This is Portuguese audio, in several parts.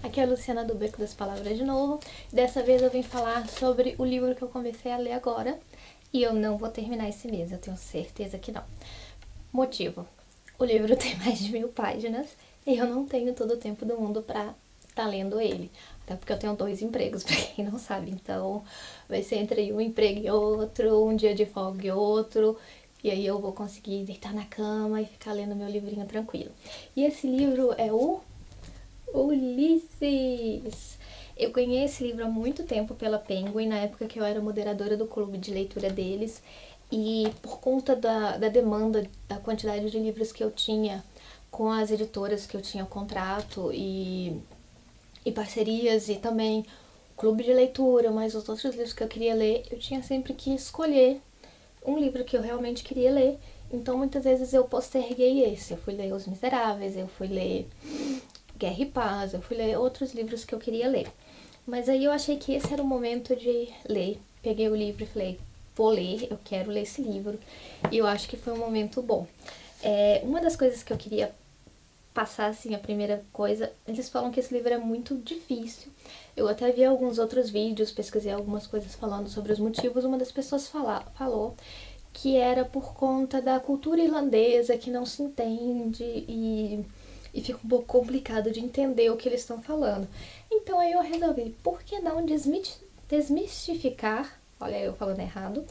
Aqui é a Luciana do Beco das Palavras de novo. Dessa vez eu vim falar sobre o livro que eu comecei a ler agora e eu não vou terminar esse mês, eu tenho certeza que não. Motivo: o livro tem mais de 1000 páginas e eu não tenho todo o tempo do mundo pra estar lendo ele. Até porque eu tenho 2 empregos, pra quem não sabe, então vai ser entre um emprego e outro, um dia de folga e outro. E aí eu vou conseguir deitar na cama e ficar lendo meu livrinho tranquilo. E esse livro é o Ulisses! Eu ganhei esse livro há muito tempo pela Penguin, na época que eu era moderadora do clube de leitura deles. E por conta da demanda, da quantidade de livros que eu tinha com as editoras que eu tinha contrato e parcerias, e também clube de leitura, mas os outros livros que eu queria ler, eu tinha sempre que escolher um livro que eu realmente queria ler. Então muitas vezes eu posterguei esse. Eu fui ler Os Miseráveis, eu fui ler Guerra e Paz, eu fui ler outros livros que eu queria ler. Mas aí eu achei que esse era o momento de ler. Peguei o livro e falei, vou ler, eu quero ler esse livro. E eu acho que foi um momento bom. Uma das coisas que eu queria passar, assim, a primeira coisa, eles falam que esse livro é muito difícil. Eu até vi alguns outros vídeos, pesquisei algumas coisas falando sobre os motivos. Uma das pessoas falou que era por conta da cultura irlandesa, que não se entende e fica um pouco complicado de entender o que eles estão falando. Então aí eu resolvi, por que não desmistificar, olha eu falando errado,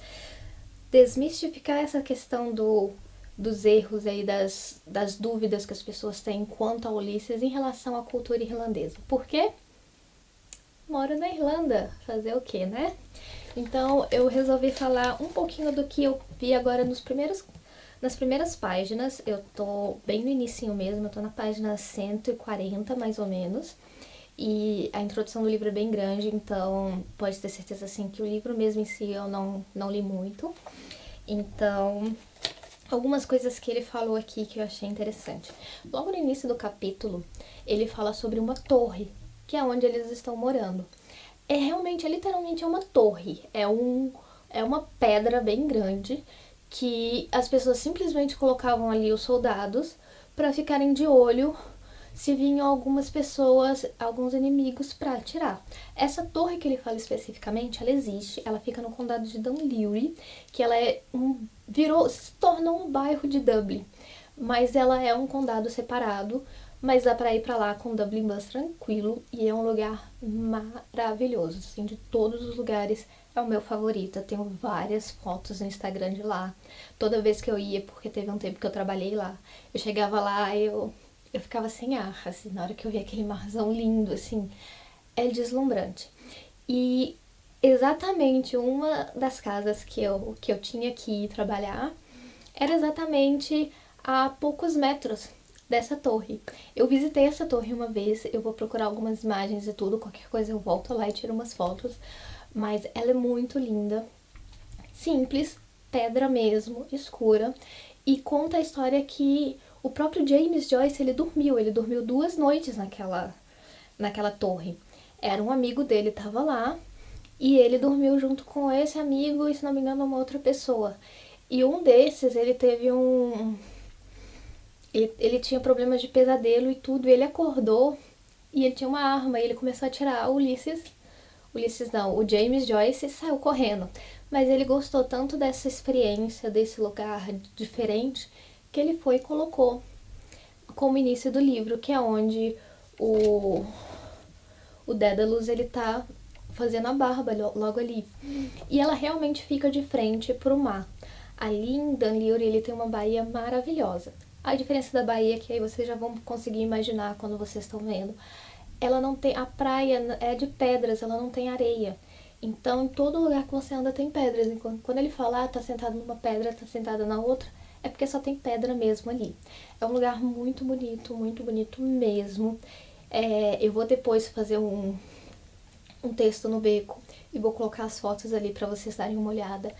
desmistificar essa questão dos erros aí, das dúvidas que as pessoas têm quanto a Ulisses em relação à cultura irlandesa. Por quê? Moro na Irlanda, fazer o quê, né? Então eu resolvi falar um pouquinho do que eu vi agora nas primeiras páginas. Eu tô bem no inicinho mesmo, eu tô na página 140 mais ou menos. E a introdução do livro é bem grande, então pode ter certeza assim que o livro mesmo em si eu não li muito. Então, algumas coisas que ele falou aqui que eu achei interessante. Logo no início do capítulo, ele fala sobre uma torre, que é onde eles estão morando. Literalmente é uma torre, é uma pedra bem grande que as pessoas simplesmente colocavam ali os soldados para ficarem de olho se vinham algumas pessoas, alguns inimigos para atirar. Essa torre que ele fala especificamente, ela existe, ela fica no condado de Dunleary, que ela se tornou um bairro de Dublin, mas ela é um condado separado, mas dá pra ir pra lá com o Dublin Bus tranquilo e é um lugar maravilhoso, assim, de todos os lugares é o meu favorito. Eu tenho várias fotos no Instagram de lá. Toda vez que eu ia, porque teve um tempo que eu trabalhei lá, eu chegava lá e eu ficava sem ar, assim, na hora que eu vi aquele marzão lindo, assim, é deslumbrante. E exatamente uma das casas que eu tinha que ir trabalhar era exatamente a poucos metros dessa torre. Eu visitei essa torre uma vez, eu vou procurar algumas imagens e tudo, qualquer coisa eu volto lá e tiro umas fotos, mas ela é muito linda, simples, pedra mesmo, escura, e conta a história que o próprio James Joyce, ele dormiu 2 noites naquela torre. Era um amigo dele, tava lá, e ele dormiu junto com esse amigo e, se não me engano, uma outra pessoa. E um desses, ele teve ele tinha problemas de pesadelo e tudo, e ele acordou e ele tinha uma arma, e ele começou a atirar. O James Joyce saiu correndo. Mas ele gostou tanto dessa experiência, desse lugar diferente, que ele foi e colocou como início do livro, que é onde o Dédalus, ele tá fazendo a barba logo ali. E ela realmente fica de frente pro mar. Ali em Dunleary, ele tem uma baía maravilhosa. A diferença da baía é que aí vocês já vão conseguir imaginar quando vocês estão vendo. Ela não tem, a praia é de pedras, ela não tem areia. Então, em todo lugar que você anda tem pedras. Quando ele fala, tá sentado numa pedra, tá sentada na outra, é porque só tem pedra mesmo ali. É um lugar muito bonito mesmo. Eu vou depois fazer um texto no Beco e vou colocar as fotos ali pra vocês darem uma olhada.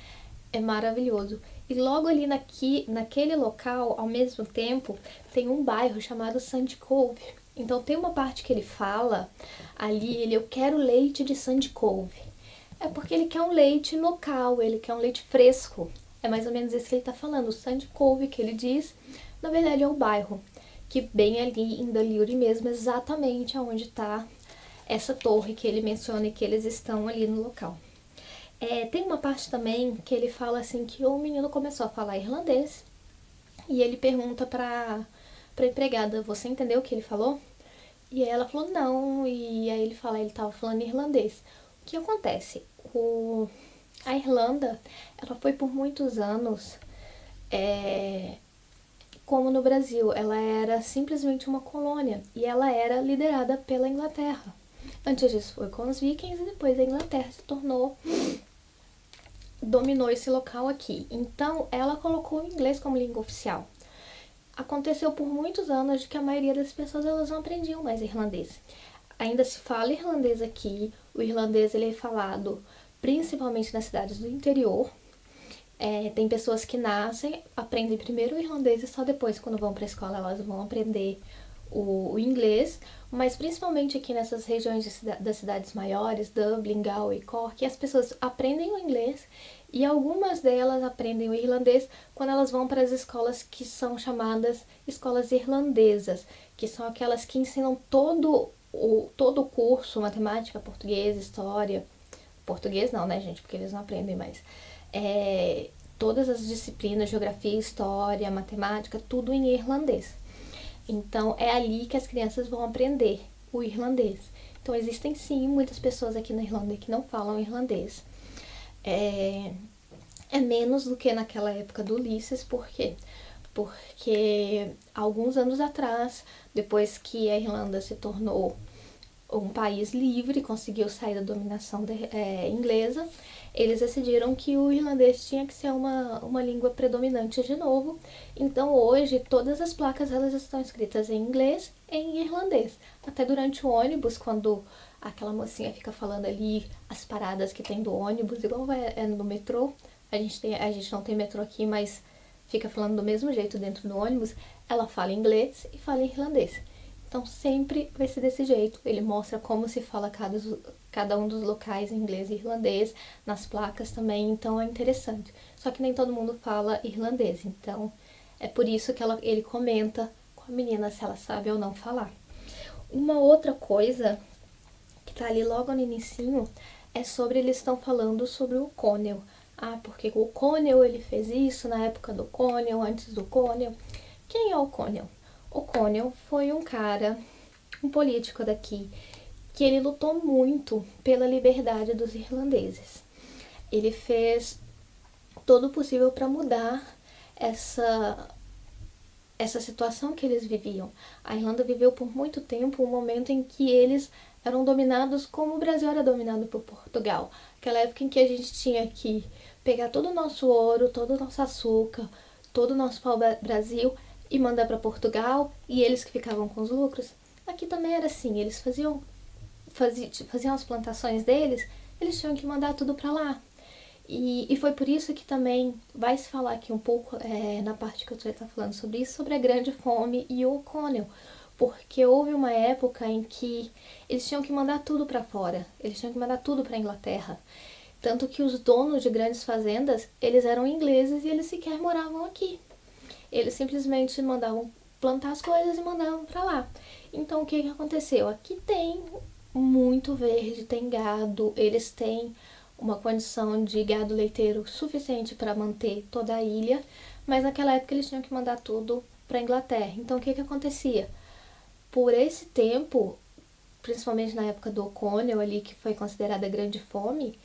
É maravilhoso. E logo ali naquele local, ao mesmo tempo, tem um bairro chamado Sandy Cove. Então tem uma parte que ele fala ali, eu quero leite de Sandy Cove. É porque ele quer um leite local, ele quer um leite fresco. É mais ou menos isso que ele tá falando. O Sandy Cove, que ele diz, na verdade é o bairro, que bem ali em Dunleary mesmo, exatamente onde tá essa torre que ele menciona e que eles estão ali no local. Tem uma parte também que ele fala assim que o menino começou a falar irlandês e ele pergunta pra empregada, você entendeu o que ele falou? E aí ela falou não, e aí ele fala, ele tava falando irlandês. O que acontece? A Irlanda, ela foi por muitos anos, como no Brasil, ela era simplesmente uma colônia e ela era liderada pela Inglaterra. Antes disso foi com os vikings e depois a Inglaterra dominou esse local aqui. Então ela colocou o inglês como língua oficial. Aconteceu por muitos anos de que a maioria das pessoas elas não aprendiam mais irlandês. Ainda se fala irlandês aqui, o irlandês ele é falado principalmente nas cidades do interior. Tem pessoas que nascem, aprendem primeiro o irlandês e só depois, quando vão para a escola, elas vão aprender o inglês, mas principalmente aqui nessas regiões das cidades maiores, Dublin, Galway, Cork, as pessoas aprendem o inglês e algumas delas aprendem o irlandês quando elas vão para as escolas que são chamadas escolas irlandesas, que são aquelas que ensinam todo o curso, matemática, português, história. Português não, né, gente, porque eles não aprendem mais. Todas as disciplinas, geografia, história, matemática, tudo em irlandês. Então, é ali que as crianças vão aprender o irlandês. Então, existem sim muitas pessoas aqui na Irlanda que não falam irlandês. É menos do que naquela época do Ulisses, por quê? Porque alguns anos atrás, depois que a Irlanda se tornou um país livre, conseguiu sair da dominação inglesa, eles decidiram que o irlandês tinha que ser uma língua predominante de novo. Então hoje todas as placas elas estão escritas em inglês e em irlandês. Até durante o ônibus, quando aquela mocinha fica falando ali as paradas que tem do ônibus, igual no metrô, a gente não tem metrô aqui, mas fica falando do mesmo jeito dentro do ônibus, ela fala inglês e fala irlandês. Então sempre vai ser desse jeito. Ele mostra como se fala cada um dos locais em inglês e irlandês, nas placas também, então é interessante. Só que nem todo mundo fala irlandês, então é por isso que ele comenta com a menina se ela sabe ou não falar. Uma outra coisa que tá ali logo no inicinho é sobre eles estão falando sobre o O'Connell. Porque o O'Connell ele fez isso na época do O'Connell, antes do O'Connell. Quem é o O'Connell? O'Connell foi um cara, um político daqui, que ele lutou muito pela liberdade dos irlandeses. Ele fez todo o possível para mudar essa situação que eles viviam. A Irlanda viveu por muito tempo um momento em que eles eram dominados como o Brasil era dominado por Portugal. Aquela época em que a gente tinha que pegar todo o nosso ouro, todo o nosso açúcar, todo o nosso pau-brasil e mandar para Portugal, e eles que ficavam com os lucros. Aqui também era assim, eles faziam as plantações deles, eles tinham que mandar tudo para lá. E foi por isso que também vai se falar aqui um pouco, na parte que eu estou falando sobre isso, sobre a Grande Fome e o O'Connell, porque houve uma época em que eles tinham que mandar tudo para fora, eles tinham que mandar tudo para a Inglaterra. Tanto que os donos de grandes fazendas, eles eram ingleses e eles sequer moravam aqui. Eles simplesmente mandavam plantar as coisas e mandavam para lá. Então o que aconteceu? Aqui tem muito verde, tem gado, eles têm uma condição de gado leiteiro suficiente para manter toda a ilha, mas naquela época eles tinham que mandar tudo para a Inglaterra. Então o que acontecia? Por esse tempo, principalmente na época do O'Connell ali, que foi considerada a Grande Fome,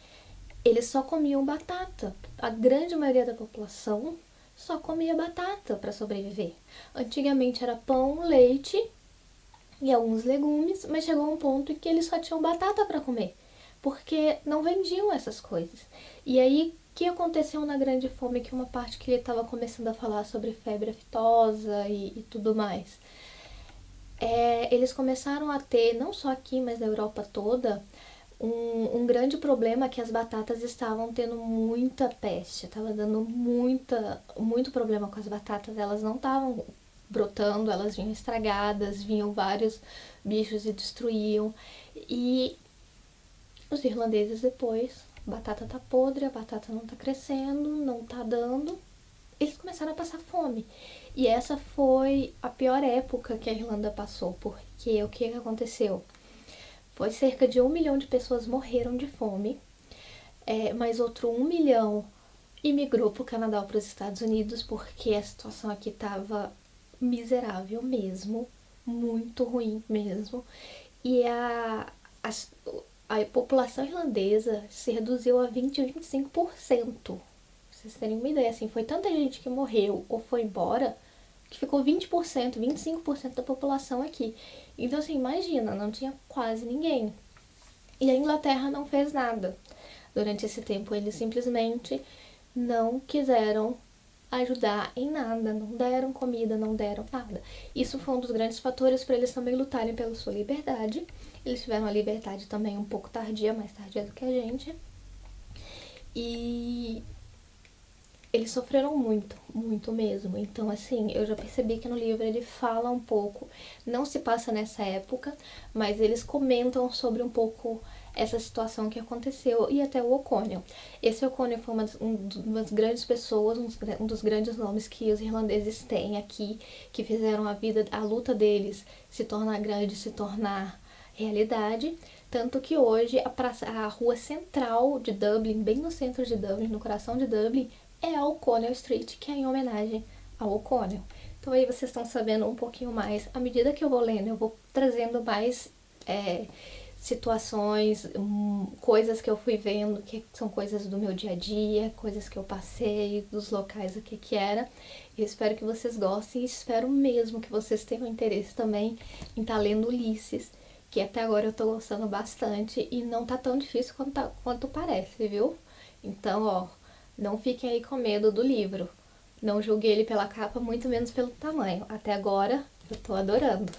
eles só comiam batata. A grande maioria da população só comia batata para sobreviver. Antigamente era pão, leite e alguns legumes, mas chegou um ponto em que eles só tinham batata para comer, porque não vendiam essas coisas. E aí, o que aconteceu na Grande Fome, que uma parte que ele estava começando a falar sobre febre aftosa e tudo mais, eles começaram a ter, não só aqui, mas na Europa toda, um grande problema que as batatas estavam tendo muita peste, estava dando muito problema com as batatas, elas não estavam brotando, elas vinham estragadas, vinham vários bichos e destruíam. E os irlandeses depois, a batata tá podre, a batata não tá crescendo, não tá dando, eles começaram a passar fome. E essa foi a pior época que a Irlanda passou, porque o que aconteceu? Pois cerca de 1 milhão de pessoas morreram de fome, mas outro 1 milhão imigrou para o Canadá ou para os Estados Unidos porque a situação aqui estava miserável mesmo, muito ruim mesmo. E a população irlandesa se reduziu a 20 a 25%. Pra vocês terem uma ideia, assim, foi tanta gente que morreu ou foi embora que ficou 20%, 25% da população aqui. Então, assim, imagina, não tinha quase ninguém. E a Inglaterra não fez nada. Durante esse tempo, eles simplesmente não quiseram ajudar em nada, não deram comida, não deram nada. Isso foi um dos grandes fatores para eles também lutarem pela sua liberdade. Eles tiveram a liberdade também um pouco tardia, mais tardia do que a gente. E eles sofreram muito, muito mesmo. Então, assim, eu já percebi que no livro ele fala um pouco, não se passa nessa época, mas eles comentam sobre um pouco essa situação que aconteceu e até o O'Connell. Esse O'Connell foi uma das grandes pessoas, um dos grandes nomes que os irlandeses têm aqui, que fizeram a luta deles se tornar grande, se tornar realidade. Tanto que hoje a rua central de Dublin, bem no centro de Dublin, no coração de Dublin, é a O'Connell Street, que é em homenagem ao O'Connell. Então aí vocês estão sabendo um pouquinho mais. À medida que eu vou lendo, eu vou trazendo mais situações, coisas que eu fui vendo, que são coisas do meu dia a dia, coisas que eu passei, dos locais, o que era. Eu espero que vocês gostem e espero mesmo que vocês tenham interesse também em estar lendo Ulisses, que até agora eu tô gostando bastante e não tá tão difícil quanto parece, viu? Então, ó, não fiquem aí com medo do livro. Não julguei ele pela capa, muito menos pelo tamanho. Até agora, eu tô adorando.